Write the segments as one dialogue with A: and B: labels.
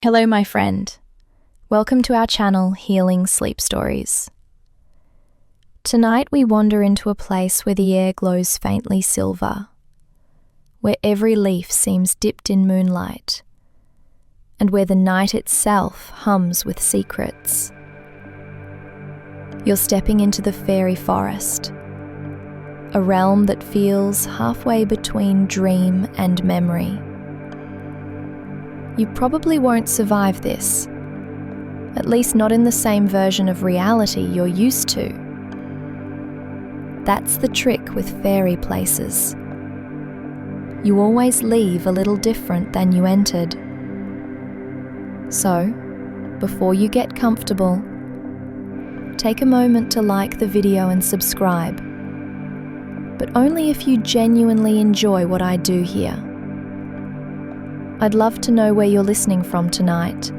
A: Hello, my friend. Welcome to our channel, Healing Sleep Stories. Tonight we wander into a place where the air glows faintly silver, where every leaf seems dipped in moonlight, and where the night itself hums with secrets. You're stepping into the fairy forest, a realm that feels halfway between dream and memory. You probably won't survive this, at least not in the same version of reality you're used to. That's the trick with fairy places. You always leave a little different than you entered. So, before you get comfortable, take a moment to like the video and subscribe, but only if you genuinely enjoy what I do here. I'd love to know where you're listening from tonight,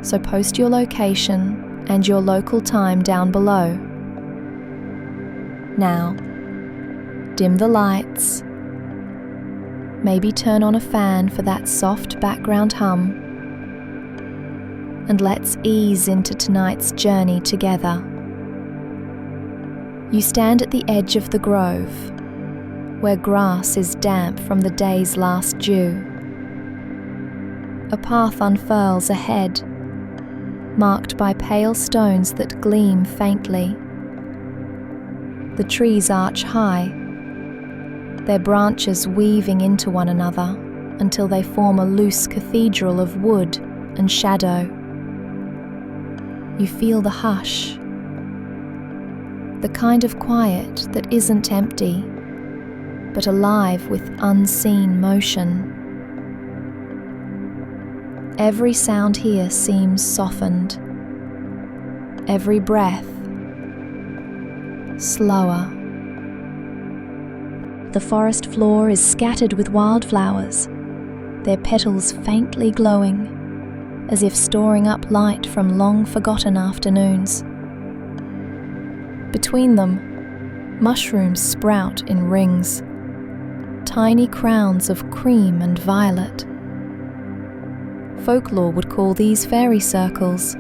A: so post your location and your local time down below. Now, dim the lights, maybe turn on a fan for that soft background hum, and let's ease into tonight's journey together. You stand at the edge of the grove, where grass is damp from the day's last dew. A path unfurls ahead, marked by pale stones that gleam faintly. The trees arch high, their branches weaving into one another until they form a loose cathedral of wood and shadow. You feel the hush, the kind of quiet that isn't empty, but alive with unseen motion. Every sound here seems softened, every breath slower. The forest floor is scattered with wildflowers, their petals faintly glowing, as if storing up light from long-forgotten afternoons. Between them, mushrooms sprout in rings, tiny crowns of cream and violet. Folklore would call these fairy circles.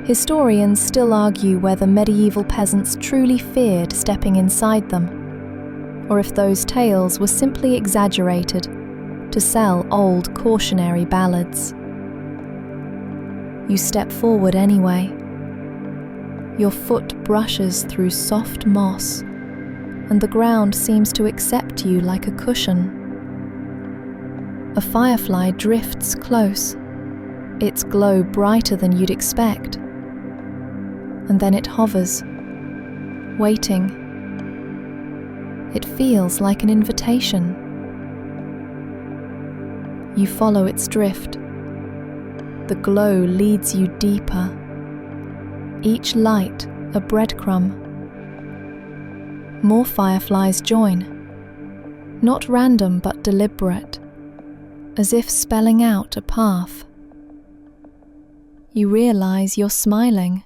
A: Historians still argue whether medieval peasants truly feared stepping inside them, or if those tales were simply exaggerated to sell old cautionary ballads. You step forward anyway. Your foot brushes through soft moss, and the ground seems to accept you like a cushion. A firefly drifts close, its glow brighter than you'd expect. And then it hovers, waiting. It feels like an invitation. You follow its drift. The glow leads you deeper, each light a breadcrumb. More fireflies join, not random but deliberate, as if spelling out a path. You realize you're smiling,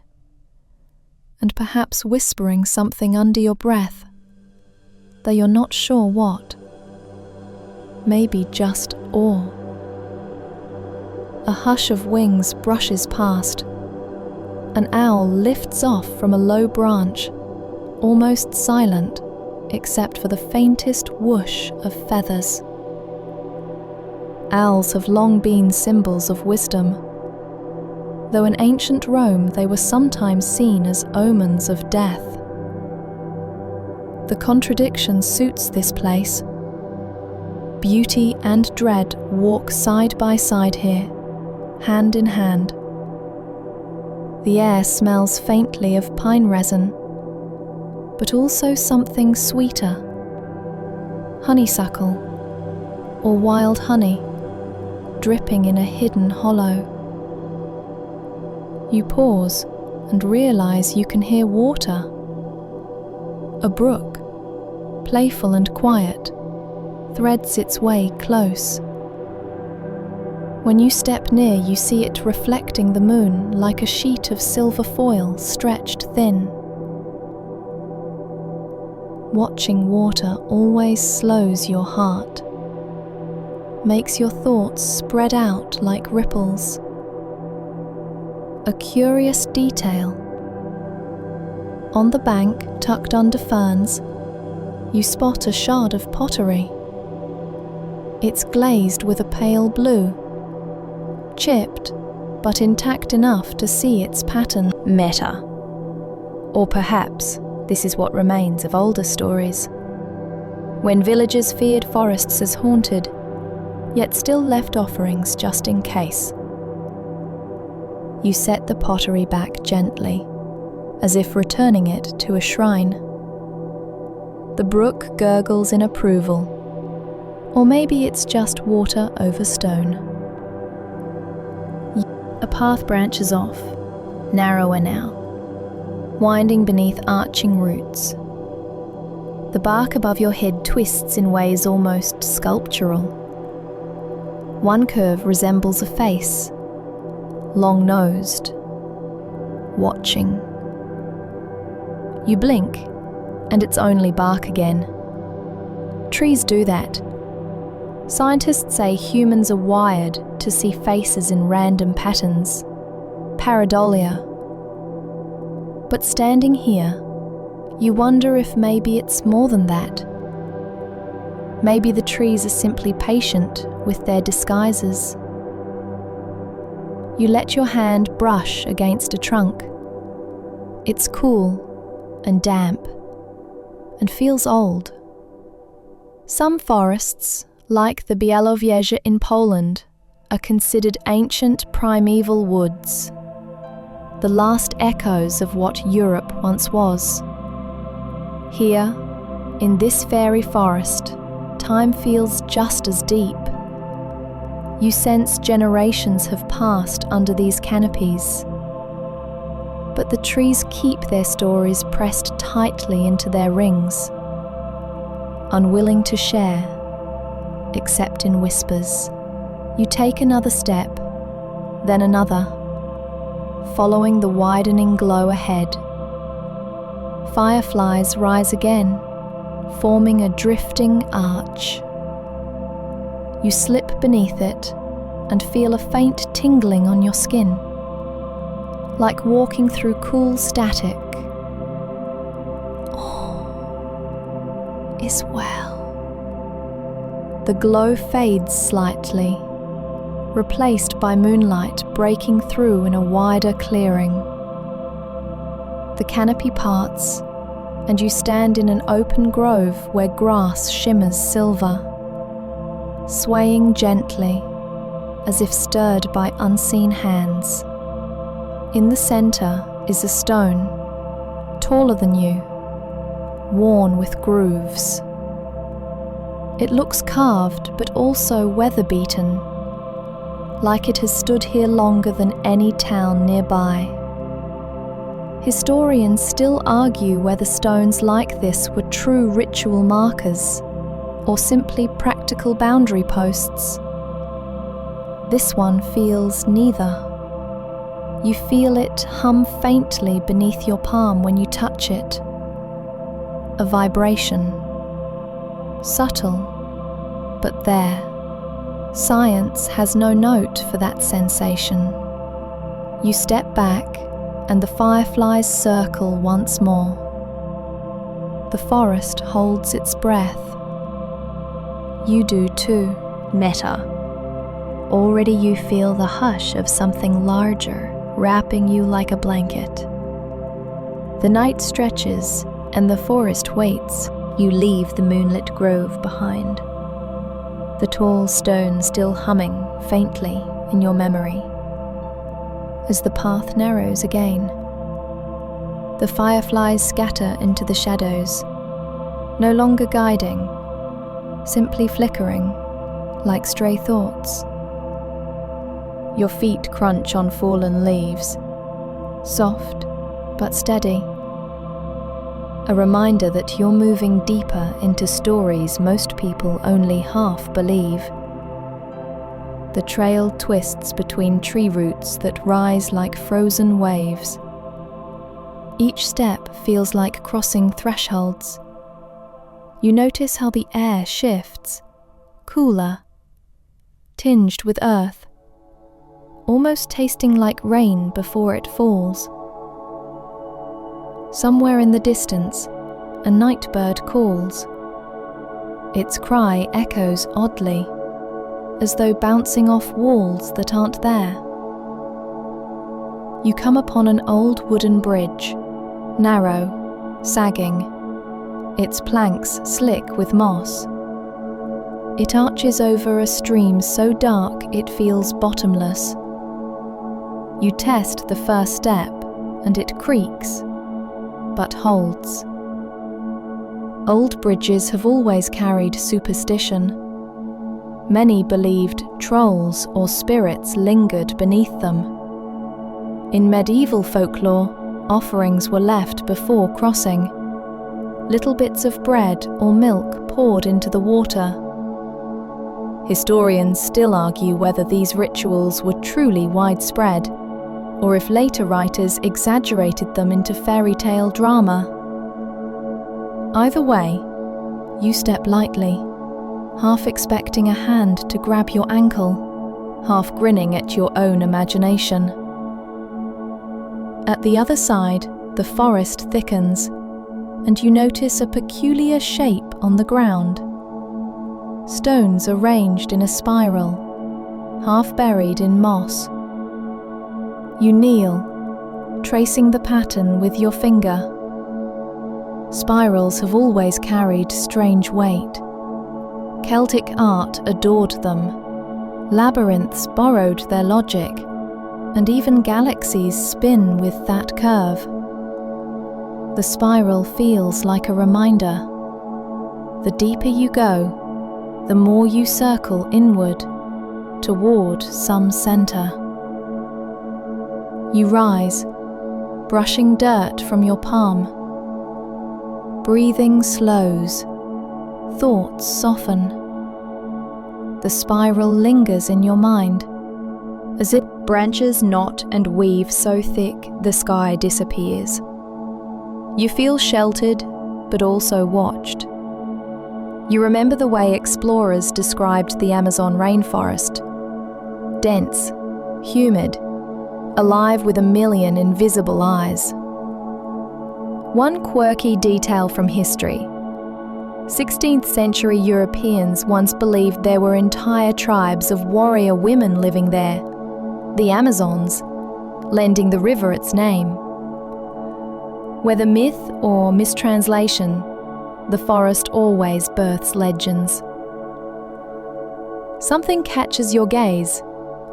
A: and perhaps whispering something under your breath, though you're not sure what. Maybe just awe. A hush of wings brushes past. An owl lifts off from a low branch, almost silent, except for the faintest whoosh of feathers. Owls have long been symbols of wisdom, though in ancient Rome they were sometimes seen as omens of death. The contradiction suits this place. Beauty and dread walk side by side here, hand in hand. The air smells faintly of pine resin, but also something sweeter, honeysuckle or wild honey, dripping in a hidden hollow. You pause and realize you can hear water. A brook, playful and quiet, threads its way close. When you step near, you see it reflecting the moon like a sheet of silver foil stretched thin. Watching water always slows your heart. makes your thoughts spread out like ripples. A curious detail. On the bank, tucked under ferns, you spot a shard of pottery. It's glazed with a pale blue, chipped but intact enough to see its pattern. Meta. Or perhaps this is what remains of older stories, when villagers feared forests as haunted, yet still left offerings just in case. You set the pottery back gently, as if returning it to a shrine. The brook gurgles in approval, or maybe it's just water over stone. A path branches off, narrower now, winding beneath arching roots. The bark above your head twists in ways almost sculptural. One curve resembles a face, long-nosed, watching. You blink, and it's only bark again. Trees do that. Scientists say humans are wired to see faces in random patterns, pareidolia. But standing here, you wonder if maybe it's more than that. Maybe the trees are simply patient with their disguises. You let your hand brush against a trunk. It's cool and damp and feels old. Some forests, like the Białowieża in Poland, are considered ancient primeval woods, the last echoes of what Europe once was. Here, in this fairy forest, time feels just as deep. You sense generations have passed under these canopies. But the trees keep their stories pressed tightly into their rings, unwilling to share, except in whispers. You take another step, then another, following the widening glow ahead. Fireflies rise again, forming a drifting arch. You slip beneath it and feel a faint tingling on your skin, like walking through cool static. All is well. The glow fades slightly, replaced by moonlight breaking through in a wider clearing. The canopy parts, and you stand in an open grove where grass shimmers silver, swaying gently, as if stirred by unseen hands. In the center is a stone, taller than you, worn with grooves. It looks carved but also weather-beaten, like it has stood here longer than any town nearby. Historians still argue whether stones like this were true ritual markers or simply practical boundary posts. This one feels neither. You feel it hum faintly beneath your palm when you touch it. A vibration. Subtle, but there. Science has no note for that sensation. You step back, and the fireflies circle once more. The forest holds its breath. You do too. Meta. Already you feel the hush of something larger wrapping you like a blanket. The night stretches, and the forest waits. You leave the moonlit grove behind, the tall stone still humming faintly in your memory. As the path narrows again, the fireflies scatter into the shadows, no longer guiding, simply flickering like stray thoughts. Your feet crunch on fallen leaves, soft but steady. A reminder that you're moving deeper into stories most people only half believe. The trail twists between tree roots that rise like frozen waves. Each step feels like crossing thresholds. You notice how the air shifts, cooler, tinged with earth, almost tasting like rain before it falls. Somewhere in the distance, a night bird calls. Its cry echoes oddly, as though bouncing off walls that aren't there. You come upon an old wooden bridge, narrow, sagging, its planks slick with moss. It arches over a stream so dark it feels bottomless. You test the first step, and it creaks, but holds. Old bridges have always carried superstition. Many believed trolls or spirits lingered beneath them. In medieval folklore, offerings were left before crossing. Little bits of bread or milk poured into the water. Historians still argue whether these rituals were truly widespread, or if later writers exaggerated them into fairy tale drama. Either way, you step lightly, half expecting a hand to grab your ankle, half grinning at your own imagination. At the other side, the forest thickens, and you notice a peculiar shape on the ground. Stones arranged in a spiral, half buried in moss. You kneel, tracing the pattern with your finger. Spirals have always carried strange weight. Celtic art adored them. Labyrinths borrowed their logic, and even galaxies spin with that curve. The spiral feels like a reminder. The deeper you go, the more you circle inward, toward some center. You rise, brushing dirt from your palm. Breathing slows, thoughts soften. The spiral lingers in your mind, as if branches knot and weave so thick the sky disappears. You feel sheltered, but also watched. You remember the way explorers described the Amazon rainforest: dense, humid, alive with a million invisible eyes. One quirky detail from history: 16th century Europeans once believed there were entire tribes of warrior women living there, the Amazons, lending the river its name. Whether myth or mistranslation, the forest always births legends. Something catches your gaze,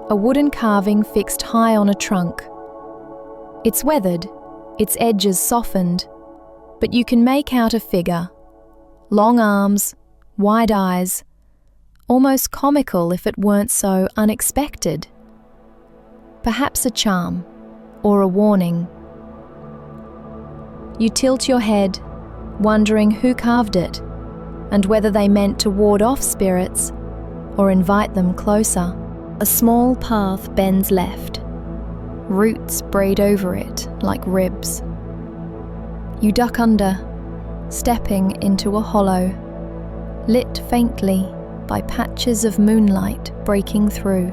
A: a wooden carving fixed high on a trunk. It's weathered, its edges softened, but you can make out a figure. Long arms, wide eyes, almost comical if it weren't so unexpected. Perhaps a charm, or a warning. You tilt your head, wondering who carved it, and whether they meant to ward off spirits or invite them closer. A small path bends left. Roots braid over it like ribs. You duck under, stepping into a hollow, lit faintly by patches of moonlight breaking through.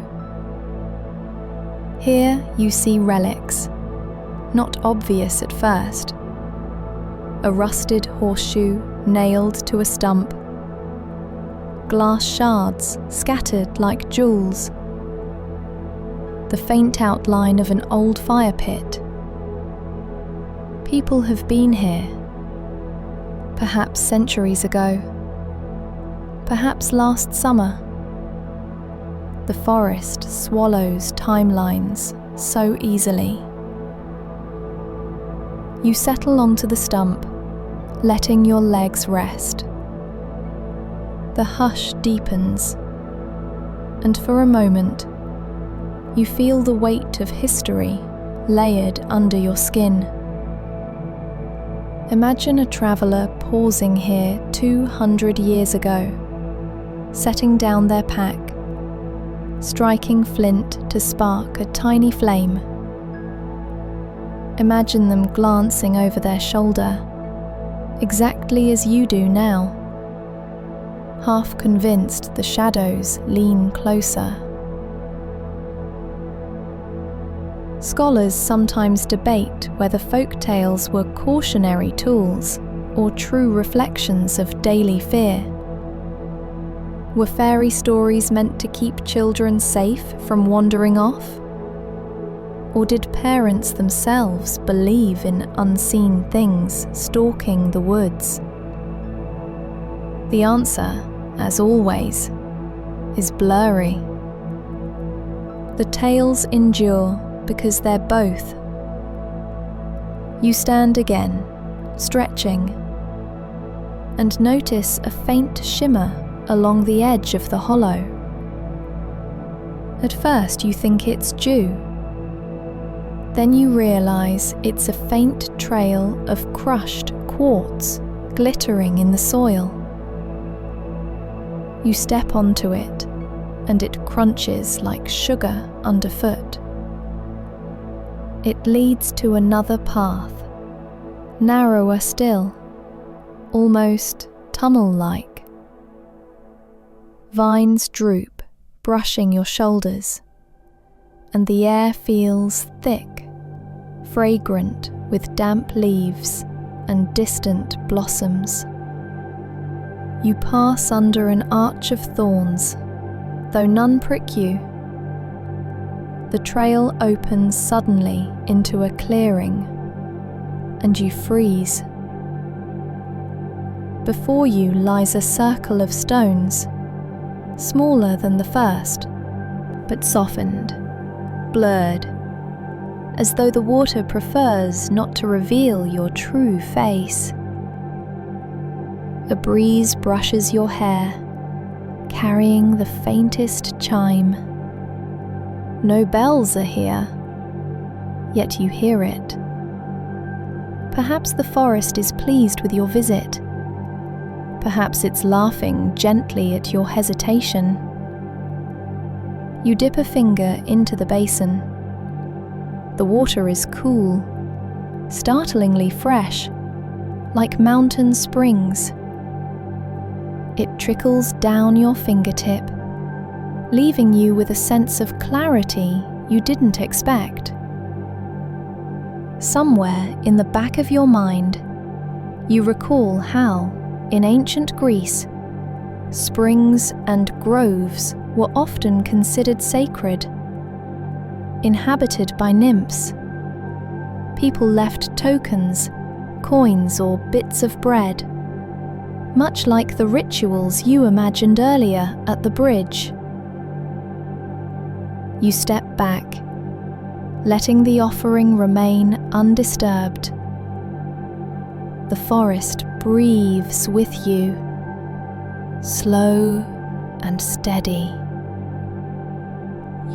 A: Here you see relics, not obvious at first. A rusted horseshoe nailed to a stump. Glass shards scattered like jewels. The faint outline of an old fire pit. People have been here. Perhaps centuries ago. Perhaps last summer. The forest swallows timelines so easily. You settle onto the stump, letting your legs rest. The hush deepens, and for a moment, you feel the weight of history layered under your skin. Imagine a traveller pausing here 200 years ago, setting down their pack, striking flint to spark a tiny flame. Imagine them glancing over their shoulder, exactly as you do now. Half convinced the shadows lean closer. Scholars sometimes debate whether folk tales were cautionary tools or true reflections of daily fear. Were fairy stories meant to keep children safe from wandering off? Or did parents themselves believe in unseen things stalking the woods? The answer, as always, is blurry. The tales endure because they're both. You stand again, stretching, and notice a faint shimmer along the edge of the hollow. At first you think it's dew. Then you realize it's a faint trail of crushed quartz glittering in the soil. You step onto it, and it crunches like sugar underfoot. It leads to another path, narrower still, almost tunnel-like. Vines droop, brushing your shoulders, and the air feels thick, fragrant with damp leaves and distant blossoms. You pass under an arch of thorns, though none prick you. The trail opens suddenly into a clearing, and you freeze. Before you lies a circle of stones, smaller than the first, but softened, blurred, as though the water prefers not to reveal your true face. A breeze brushes your hair, carrying the faintest chime. No bells are here, yet you hear it. Perhaps the forest is pleased with your visit. Perhaps it's laughing gently at your hesitation. You dip a finger into the basin. The water is cool, startlingly fresh, like mountain springs. It trickles down your fingertip, leaving you with a sense of clarity you didn't expect. Somewhere in the back of your mind, you recall how, in ancient Greece, springs and groves were often considered sacred. Inhabited by nymphs, people left tokens, coins, or bits of bread, much like the rituals you imagined earlier at the bridge. You step back, letting the offering remain undisturbed. The forest breathes with you, slow and steady.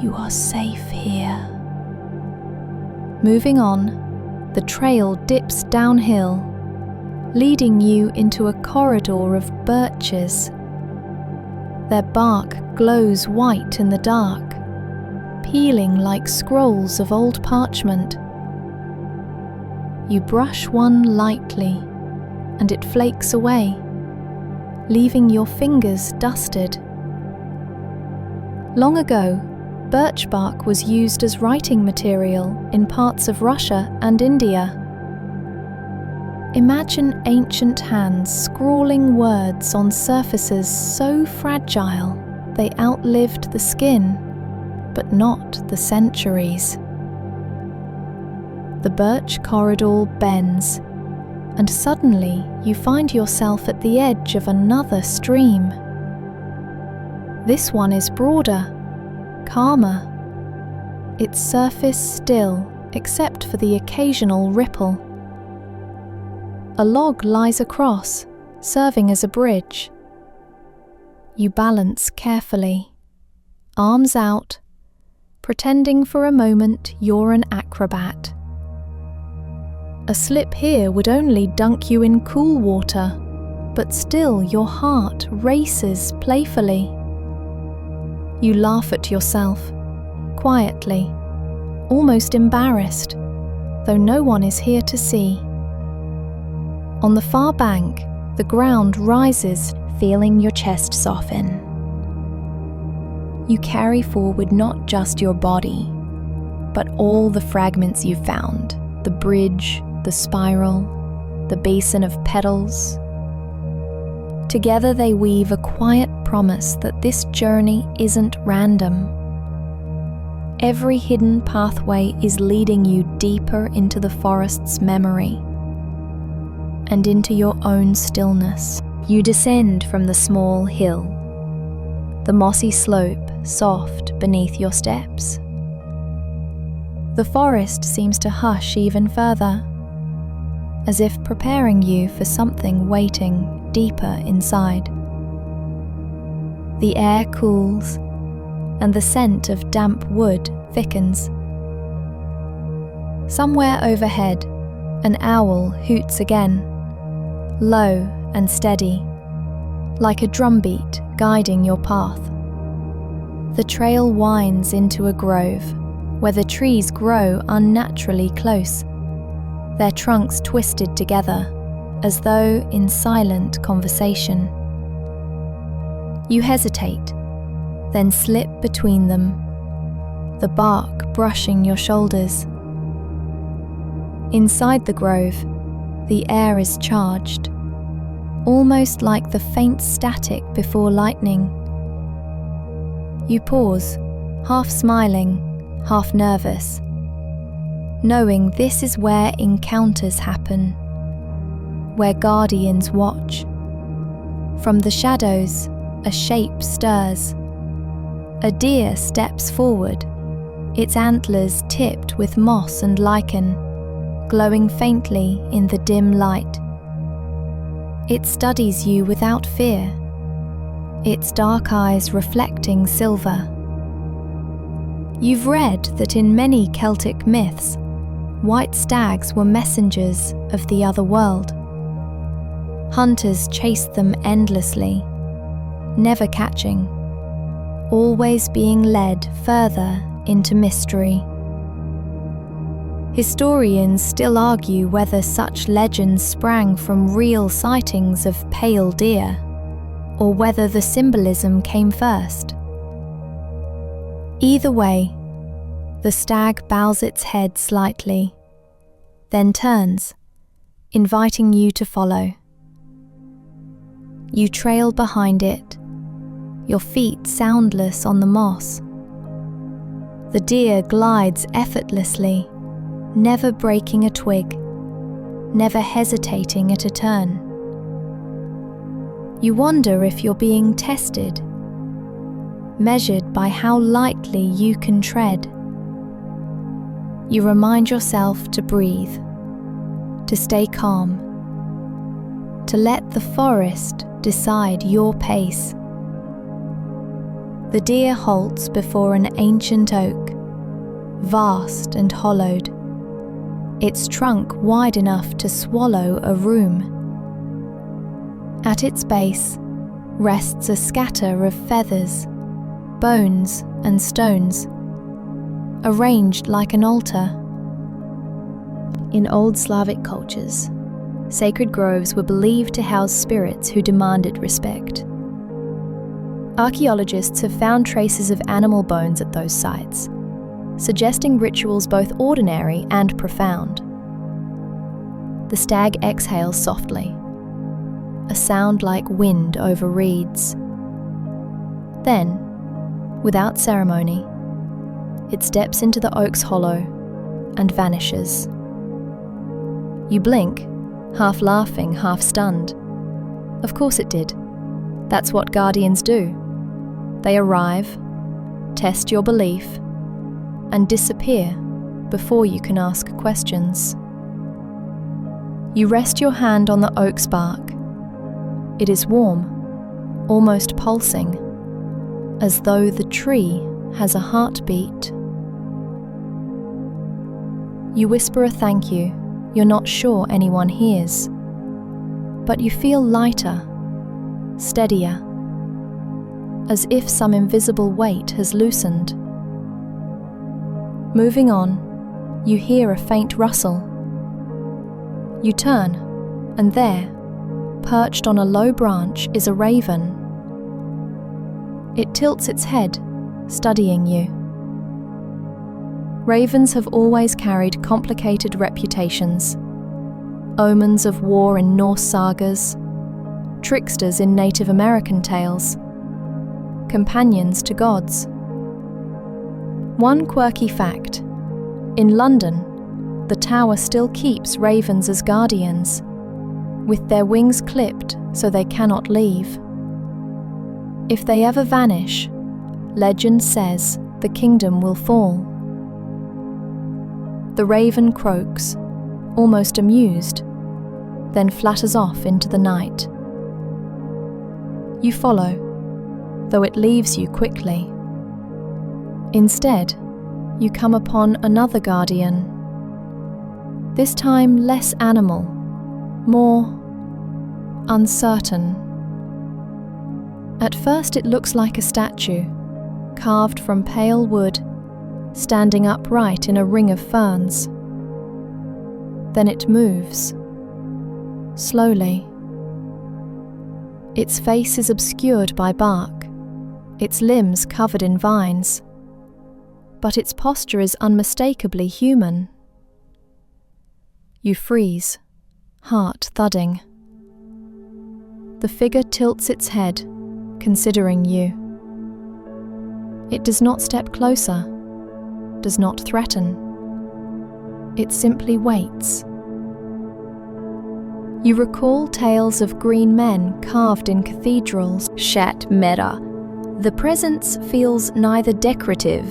A: You are safe here. Moving on, the trail dips downhill, leading you into a corridor of birches. Their bark glows white in the dark, peeling like scrolls of old parchment. You brush one lightly, and it flakes away, leaving your fingers dusted. Long ago, birch bark was used as writing material in parts of Russia and India. Imagine ancient hands scrawling words on surfaces so fragile they outlived the skin, but not the centuries. The birch corridor bends, and suddenly you find yourself at the edge of another stream. This one is broader, calmer, its surface still except for the occasional ripple. A log lies across, serving as a bridge. You balance carefully, arms out, pretending for a moment you're an acrobat. A slip here would only dunk you in cool water, but still your heart races playfully. You laugh at yourself, quietly, almost embarrassed, though no one is here to see. On the far bank, the ground rises, feeling your chest soften. You carry forward not just your body, but all the fragments you've found, the bridge, the spiral, the basin of petals. Together they weave a quiet promise that this journey isn't random. Every hidden pathway is leading you deeper into the forest's memory and into your own stillness. You descend from the small hill, the mossy slope soft beneath your steps. The forest seems to hush even further, as if preparing you for something waiting deeper inside. The air cools, and the scent of damp wood thickens. Somewhere overhead, an owl hoots again, low and steady, like a drumbeat guiding your path. The trail winds into a grove where the trees grow unnaturally close, their trunks twisted together as though in silent conversation. You hesitate, then slip between them, the bark brushing your shoulders. Inside the grove, the air is charged, almost like the faint static before lightning. You pause, half smiling, half nervous, knowing this is where encounters happen, where guardians watch. From the shadows, a shape stirs. A deer steps forward, its antlers tipped with moss and lichen, glowing faintly in the dim light. It studies you without fear, its dark eyes reflecting silver. You've read that in many Celtic myths, white stags were messengers of the other world. Hunters chased them endlessly, never catching, always being led further into mystery. Historians still argue whether such legends sprang from real sightings of pale deer, or whether the symbolism came first. Either way, the stag bows its head slightly, then turns, inviting you to follow. You trail behind it, your feet soundless on the moss. The deer glides effortlessly, never breaking a twig, never hesitating at a turn. You wonder if you're being tested, measured by how lightly you can tread. You remind yourself to breathe, to stay calm, to let the forest decide your pace. The deer halts before an ancient oak, vast and hollowed, its trunk wide enough to swallow a room. At its base rests a scatter of feathers, bones and stones, arranged like an altar. In old Slavic cultures, sacred groves were believed to house spirits who demanded respect. Archaeologists have found traces of animal bones at those sites, suggesting rituals both ordinary and profound. The stag exhales softly, a sound like wind over reeds. Then, without ceremony, it steps into the oak's hollow and vanishes. You blink, half laughing, half stunned. Of course it did. That's what guardians do. They arrive, test your belief, and disappear before you can ask questions. You rest your hand on the oak's bark. It is warm, almost pulsing, as though the tree has a heartbeat. You whisper a thank you you're not sure anyone hears, but you feel lighter, steadier, as if some invisible weight has loosened. Moving on, you hear a faint rustle. You turn, and there, perched on a low branch, is a raven. It tilts its head, studying you. Ravens have always carried complicated reputations. Omens of war in Norse sagas, tricksters in Native American tales, companions to gods. One quirky fact: in London, the tower still keeps ravens as guardians, with their wings clipped so they cannot leave. If they ever vanish, legend says the kingdom will fall. The raven croaks, almost amused, then flutters off into the night. You follow, though it leaves you quickly. Instead, you come upon another guardian, this time less animal, more uncertain. At first it looks like a statue, carved from pale wood, standing upright in a ring of ferns. Then it moves, slowly. Its face is obscured by bark, its limbs covered in vines, but its posture is unmistakably human. You freeze, heart thudding. The figure tilts its head, considering you. It does not step closer, does not threaten. It simply waits. You recall tales of green men carved in cathedrals. Shat meta. The presence feels neither decorative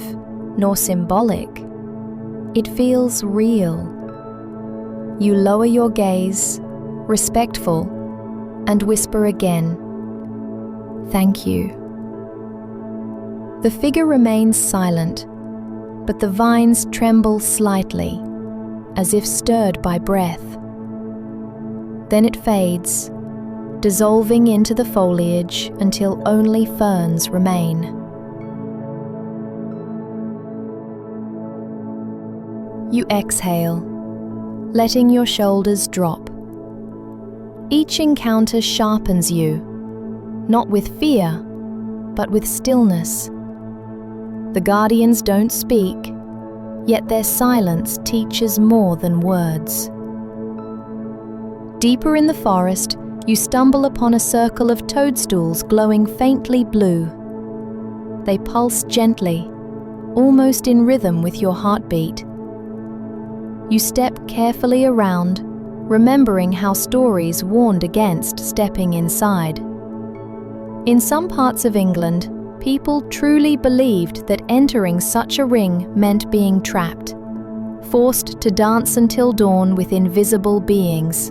A: nor symbolic. It feels real. You lower your gaze, respectful, and whisper again, "Thank you." The figure remains silent, but the vines tremble slightly, as if stirred by breath. Then it fades, dissolving into the foliage until only ferns remain. You exhale, letting your shoulders drop. Each encounter sharpens you, not with fear, but with stillness. The guardians don't speak, yet their silence teaches more than words. Deeper in the forest, you stumble upon a circle of toadstools glowing faintly blue. They pulse gently, almost in rhythm with your heartbeat. You step carefully around, remembering how stories warned against stepping inside. In some parts of England, people truly believed that entering such a ring meant being trapped, forced to dance until dawn with invisible beings.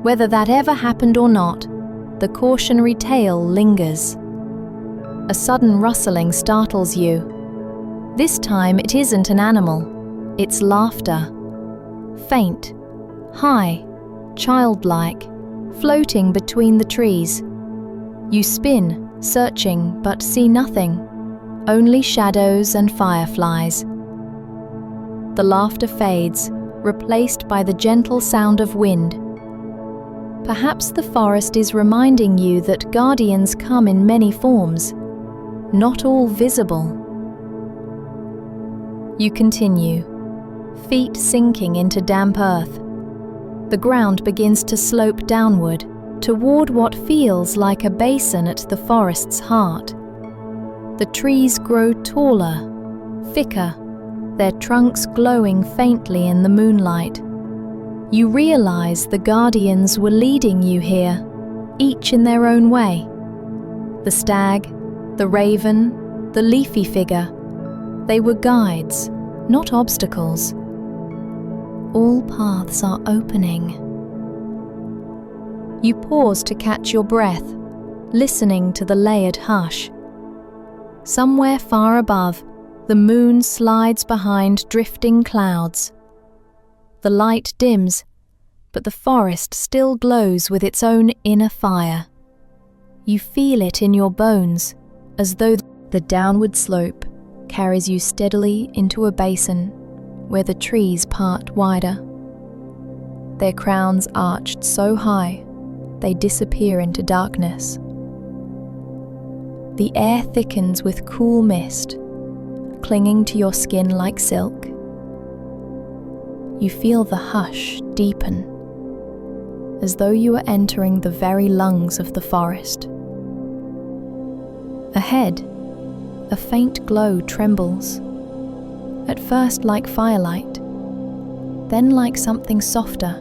A: Whether that ever happened or not, the cautionary tale lingers. A sudden rustling startles you. This time it isn't an animal, it's laughter. Faint, high, childlike, floating between the trees. You spin, searching, but see nothing, only shadows and fireflies. The laughter fades, replaced by the gentle sound of wind. Perhaps the forest is reminding you that guardians come in many forms, not all visible. You continue, feet sinking into damp earth. The ground begins to slope downward, toward what feels like a basin at the forest's heart. The trees grow taller, thicker, their trunks glowing faintly in the moonlight. You realize the guardians were leading you here, each in their own way. The stag, the raven, the leafy figure. They were guides, not obstacles. All paths are opening. You pause to catch your breath, listening to the layered hush. Somewhere far above, the moon slides behind drifting clouds. The light dims, but the forest still glows with its own inner fire. You feel it in your bones, as though the downward slope carries you steadily into a basin where the trees part wider. Their crowns arched so high, they disappear into darkness. The air thickens with cool mist, clinging to your skin like silk. You feel the hush deepen, as though you are entering the very lungs of the forest. Ahead, a faint glow trembles, at first like firelight, then like something softer,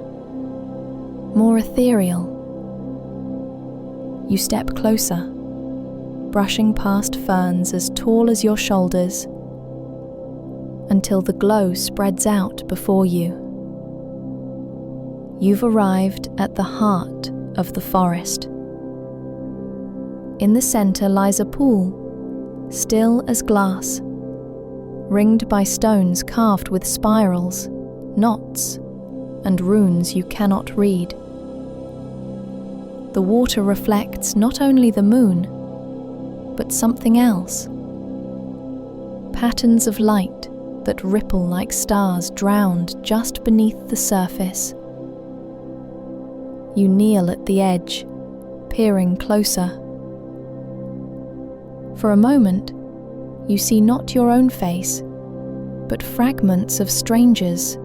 A: more ethereal. You step closer, brushing past ferns as tall as your shoulders, until the glow spreads out before you. You've arrived at the heart of the forest. In the center lies a pool, still as glass, ringed by stones carved with spirals, knots, and runes you cannot read. The water reflects not only the moon, but something else. Patterns of light that ripple like stars drowned just beneath the surface. You kneel at the edge, peering closer. For a moment, you see not your own face, but fragments of strangers,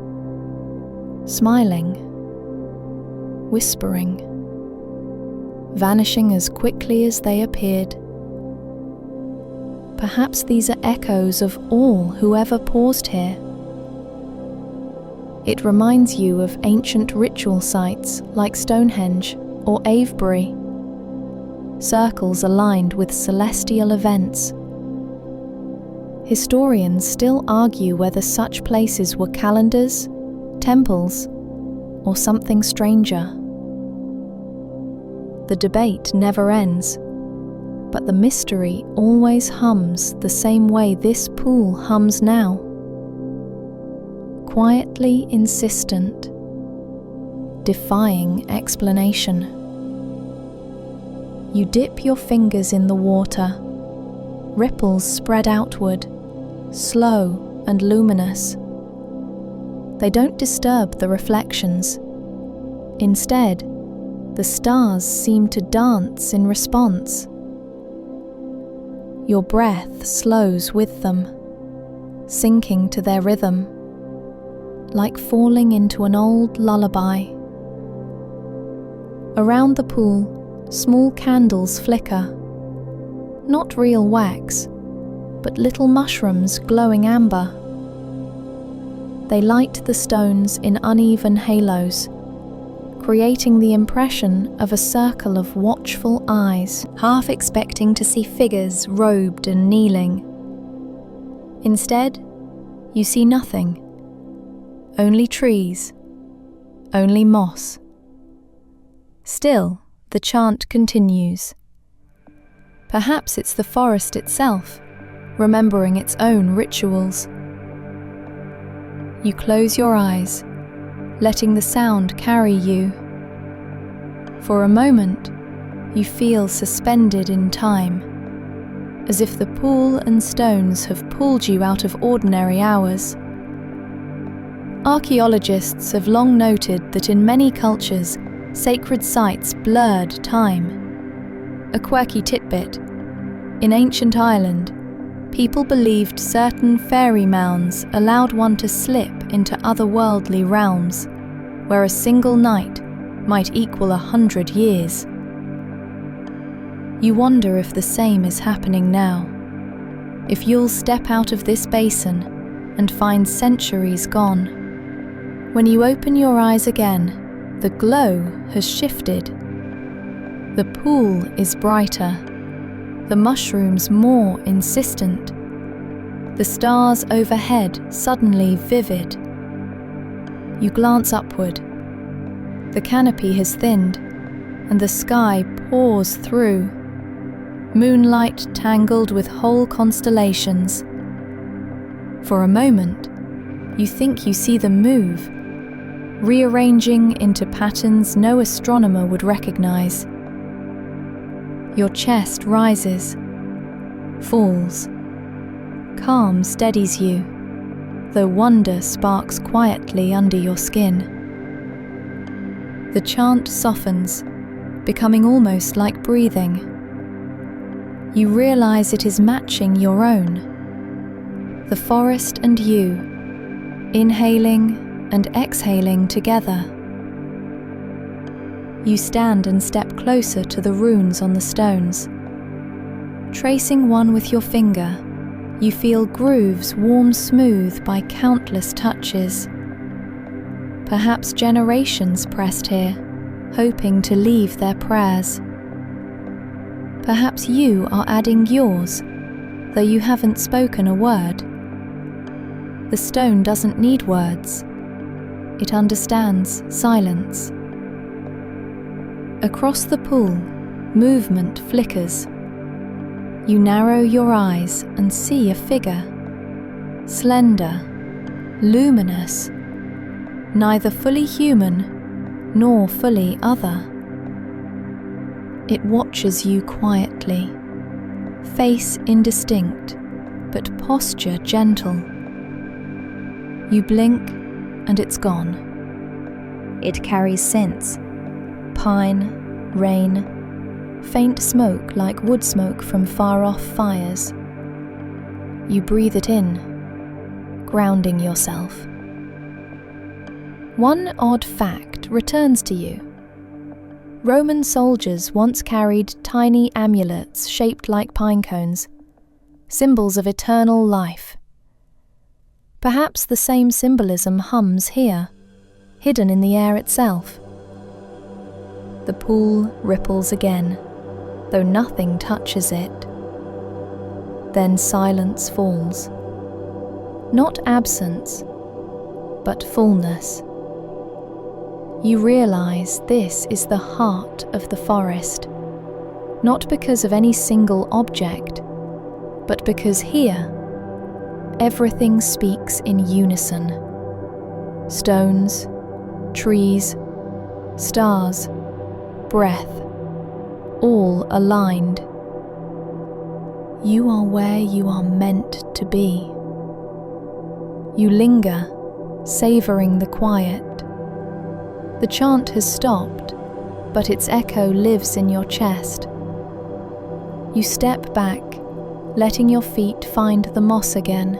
A: smiling, whispering, vanishing as quickly as they appeared. Perhaps these are echoes of all who ever paused here. It reminds you of ancient ritual sites like Stonehenge or Avebury, circles aligned with celestial events. Historians still argue whether such places were calendars, temples, or something stranger. The debate never ends, but the mystery always hums the same way this pool hums now. Quietly insistent, defying explanation. You dip your fingers in the water. Ripples spread outward, slow and luminous. They don't disturb the reflections. Instead, the stars seem to dance in response. Your breath slows with them, sinking to their rhythm, like falling into an old lullaby. Around the pool, small candles flicker, not real wax, but little mushrooms glowing amber. They light the stones in uneven halos, creating the impression of a circle of watchful eyes, half expecting to see figures robed and kneeling. Instead, you see nothing. Only trees, only moss. Still, the chant continues. Perhaps it's the forest itself, remembering its own rituals. You close your eyes, letting the sound carry you. For a moment, you feel suspended in time, as if the pool and stones have pulled you out of ordinary hours. Archaeologists have long noted that in many cultures, sacred sites blurred time. A quirky tidbit: in ancient Ireland, people believed certain fairy mounds allowed one to slip into otherworldly realms, where a single night might equal 100 years. You wonder if the same is happening now, if you'll step out of this basin and find centuries gone. When you open your eyes again, the glow has shifted. The pool is brighter, the mushrooms more insistent, the stars overhead suddenly vivid. You glance upward. The canopy has thinned, and the sky pours through, moonlight tangled with whole constellations. For a moment, you think you see them move, rearranging into patterns no astronomer would recognize. Your chest rises, falls. Calm steadies you, though wonder sparks quietly under your skin. The chant softens, becoming almost like breathing. You realize it is matching your own. the forest and you, inhaling and exhaling together. You stand and step closer to the runes on the stones. Tracing one with your finger, you feel grooves worn smooth by countless touches. Perhaps generations pressed here, hoping to leave their prayers. Perhaps you are adding yours, though you haven't spoken a word. The stone doesn't need words. It understands silence. Across the pool, movement flickers. You narrow your eyes and see a figure, slender, luminous, neither fully human nor fully other. It watches you quietly, face indistinct, but posture gentle. You blink and it's gone. It carries scents: pine, rain, faint smoke like wood smoke from far-off fires. You breathe it in, grounding yourself. One odd fact returns to you. Roman soldiers once carried tiny amulets shaped like pine cones, symbols of eternal life. Perhaps the same symbolism hums here, hidden in the air itself. The pool ripples again, though nothing touches it. Then silence falls. Not absence, but fullness. You realize this is the heart of the forest, not because of any single object, but because here, everything speaks in unison. Stones, trees, stars, breath, all aligned. You are where you are meant to be. You linger, savoring the quiet. The chant has stopped, but its echo lives in your chest. You step back, letting your feet find the moss again.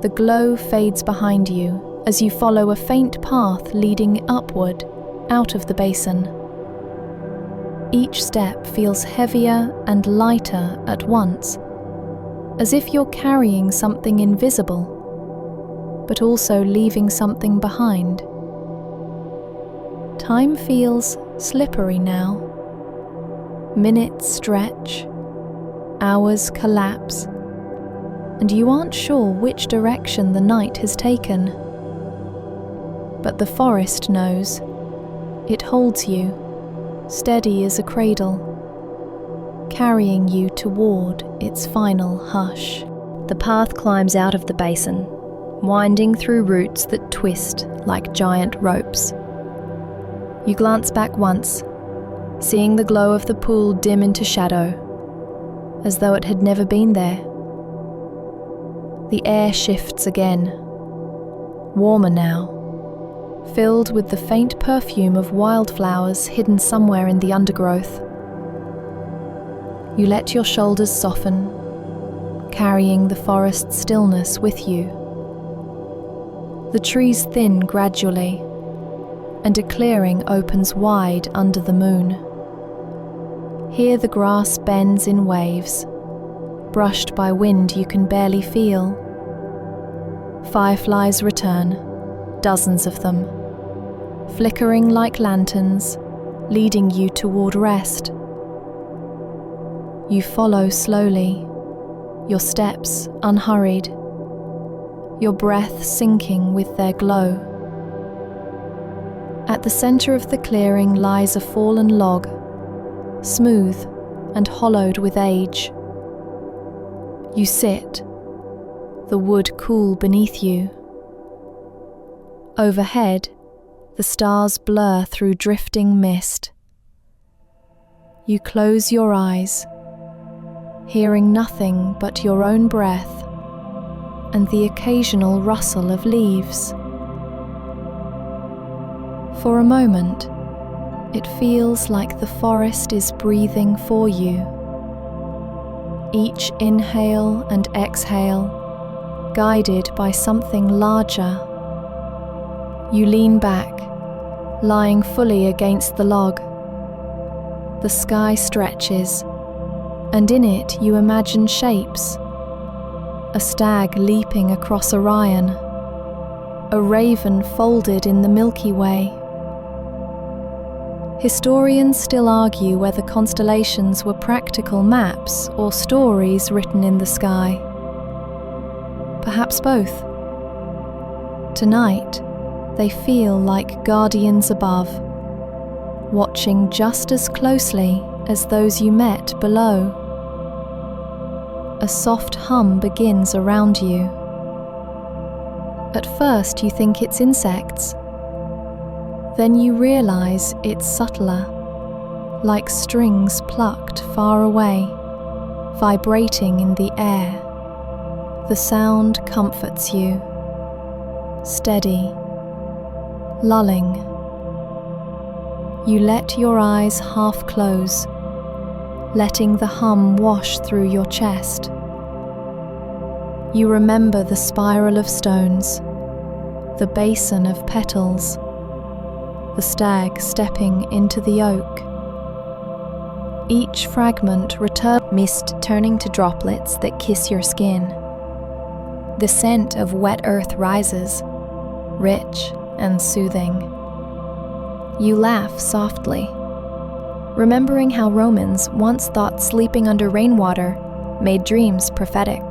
A: The glow fades behind you as you follow a faint path leading upward, out of the basin. Each step feels heavier and lighter at once, as if you're carrying something invisible, but also leaving something behind. Time feels slippery now. Minutes stretch, hours collapse, and you aren't sure which direction the night has taken. But the forest knows. It holds you, steady as a cradle, carrying you toward its final hush. The path climbs out of the basin, winding through roots that twist like giant ropes. You glance back once, seeing the glow of the pool dim into shadow, as though it had never been there. The air shifts again, warmer now, filled with the faint perfume of wildflowers hidden somewhere in the undergrowth. You let your shoulders soften, carrying the forest's stillness with you. The trees thin gradually, and a clearing opens wide under the moon. Here the grass bends in waves, brushed by wind you can barely feel. Fireflies return, dozens of them, flickering like lanterns, leading you toward rest. You follow slowly, your steps unhurried, your breath sinking with their glow. At the center of the clearing lies a fallen log, smooth and hollowed with age. You sit, the wood cool beneath you. Overhead, the stars blur through drifting mist. You close your eyes, hearing nothing but your own breath and the occasional rustle of leaves. For a moment, it feels like the forest is breathing for you. Each inhale and exhale guided by something larger. You lean back, lying fully against the log. The sky stretches, and in it you imagine shapes. A stag leaping across Orion, a raven folded in the Milky Way. Historians still argue whether constellations were practical maps or stories written in the sky. Perhaps both. Tonight, they feel like guardians above, watching just as closely as those you met below. A soft hum begins around you. At first you think it's insects. Then you realize it's subtler, like strings plucked far away, vibrating in the air. The sound comforts you, steady, lulling. You let your eyes half close, letting the hum wash through your chest. You remember the spiral of stones, the basin of petals, the stag stepping into the oak. Each fragment returns, mist turning to droplets that kiss your skin. The scent of wet earth rises, rich and soothing. You laugh softly, remembering how Romans once thought sleeping under rainwater made dreams prophetic.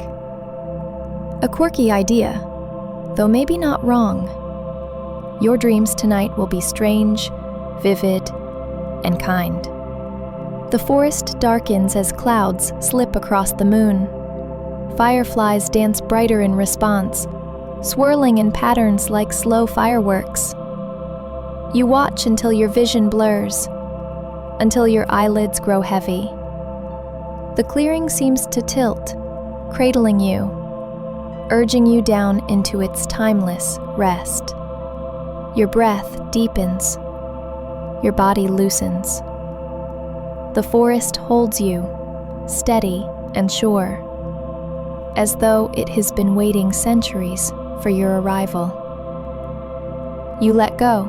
A: A quirky idea, though maybe not wrong. Your dreams tonight will be strange, vivid, and kind. The forest darkens as clouds slip across the moon. Fireflies dance brighter in response, swirling in patterns like slow fireworks. You watch until your vision blurs, until your eyelids grow heavy. The clearing seems to tilt, cradling you, urging you down into its timeless rest. Your breath deepens, your body loosens. The forest holds you, steady and sure, as though it has been waiting centuries for your arrival. You let go,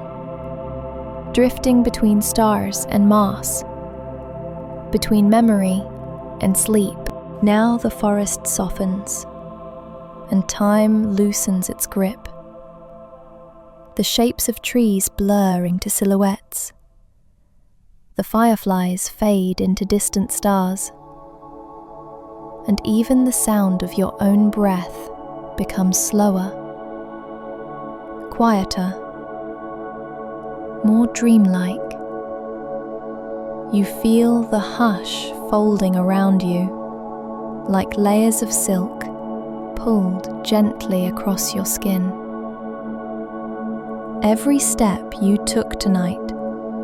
A: drifting between stars and moss, between memory and sleep. Now the forest softens, and time loosens its grip. The shapes of trees blur into silhouettes. The fireflies fade into distant stars, and even the sound of your own breath becomes slower, quieter, more dreamlike. You feel the hush folding around you, like layers of silk pulled gently across your skin. Every step you took tonight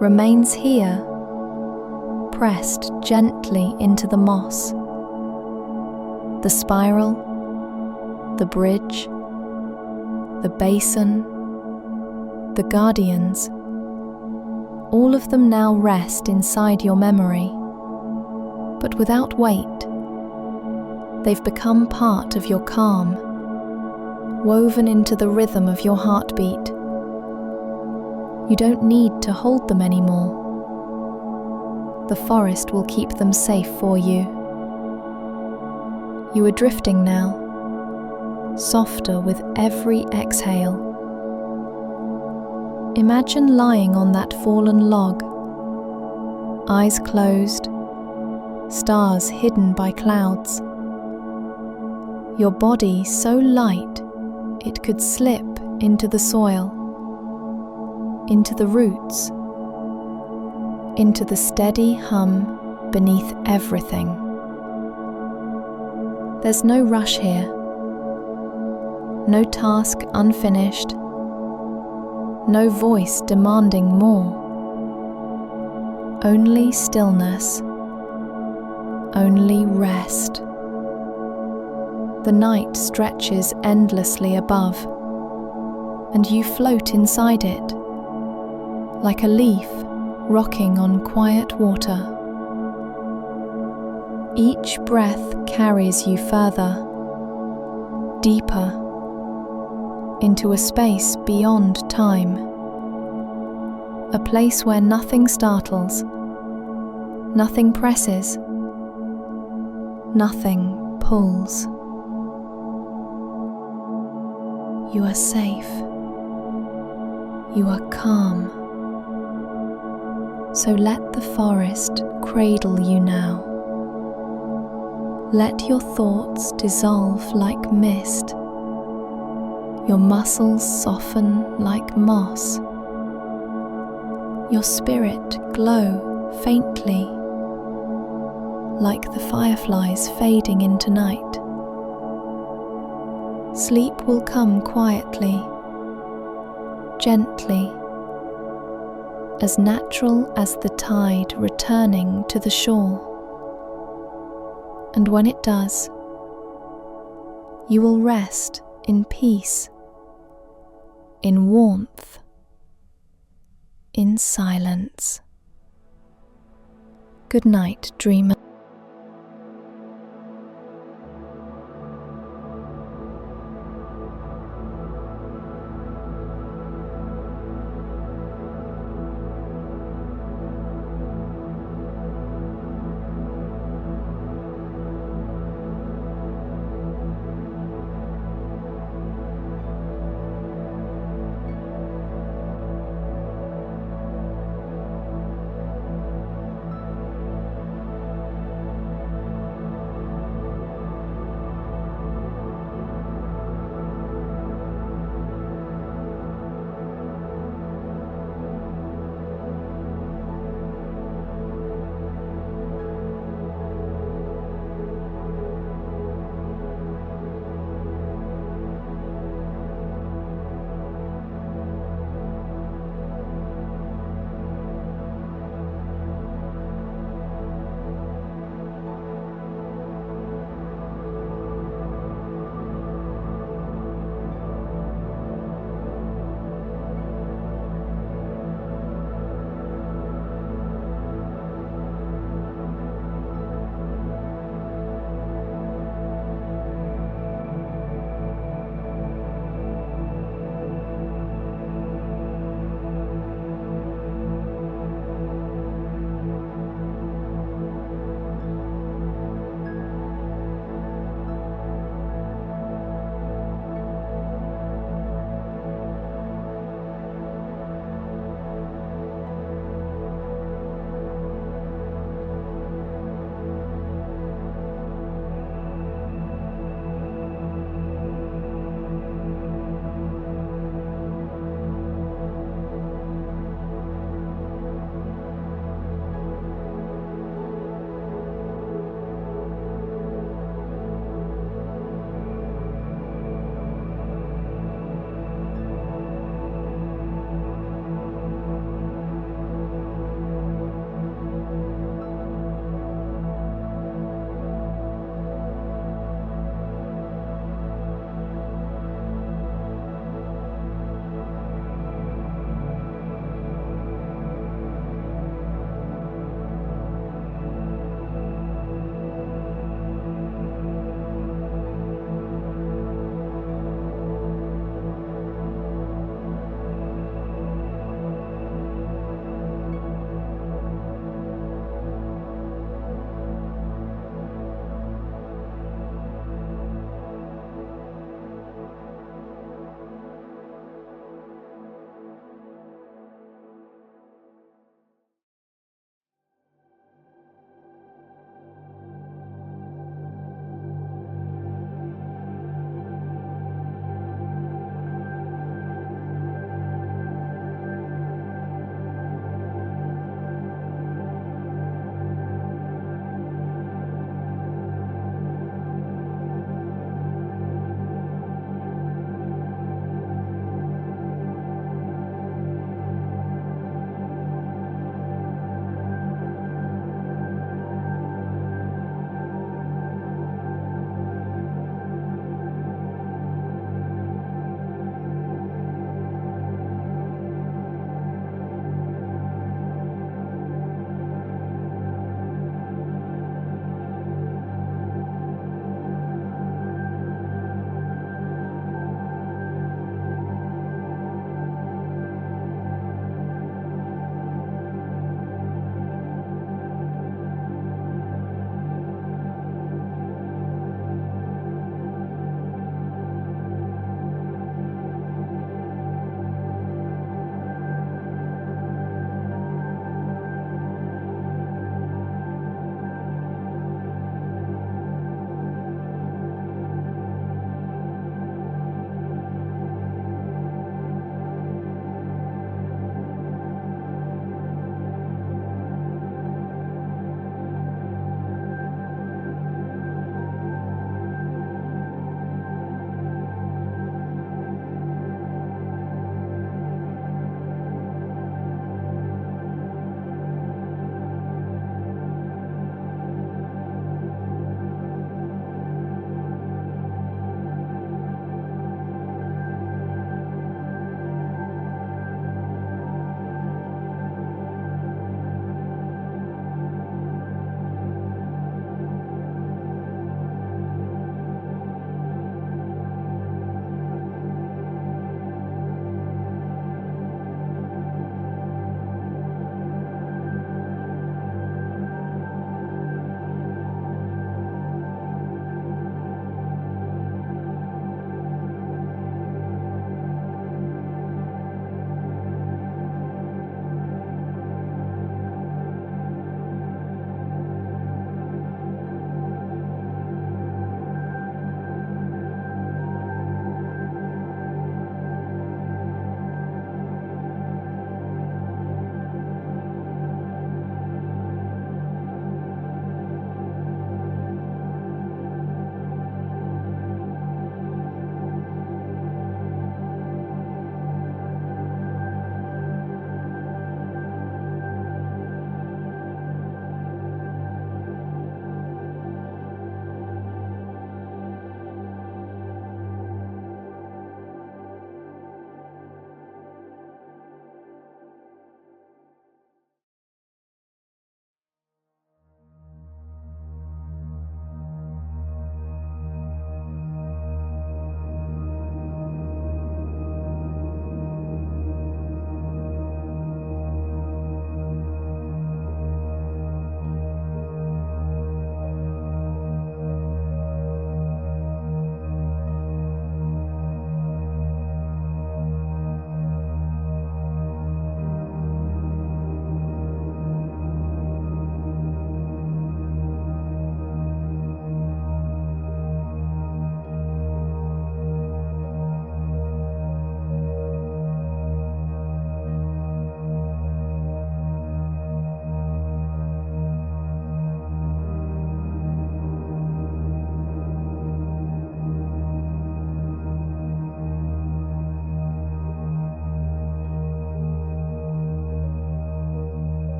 A: remains here, pressed gently into the moss. The spiral, the bridge, the basin, the guardians, all of them now rest inside your memory, but without weight. They've become part of your calm, woven into the rhythm of your heartbeat. You don't need to hold them anymore. The forest will keep them safe for you. You are drifting now, softer with every exhale. Imagine lying on that fallen log, eyes closed, stars hidden by clouds. Your body so light it could slip into the soil, into the roots, into the steady hum beneath everything. There's no rush here, no task unfinished, no voice demanding more. Only stillness, only rest. The night stretches endlessly above, and you float inside it, like a leaf rocking on quiet water. Each breath carries you further, deeper into a space beyond time, a place where nothing startles, nothing presses, nothing pulls. You are safe. You are calm. So let the forest cradle you now. Let your thoughts dissolve like mist, your muscles soften like moss, your spirit glow faintly, like the fireflies fading into night. Sleep will come quietly, gently, as natural as the tide returning to the shore. And when it does, you will rest in peace, in warmth, in silence. Good night, dreamer.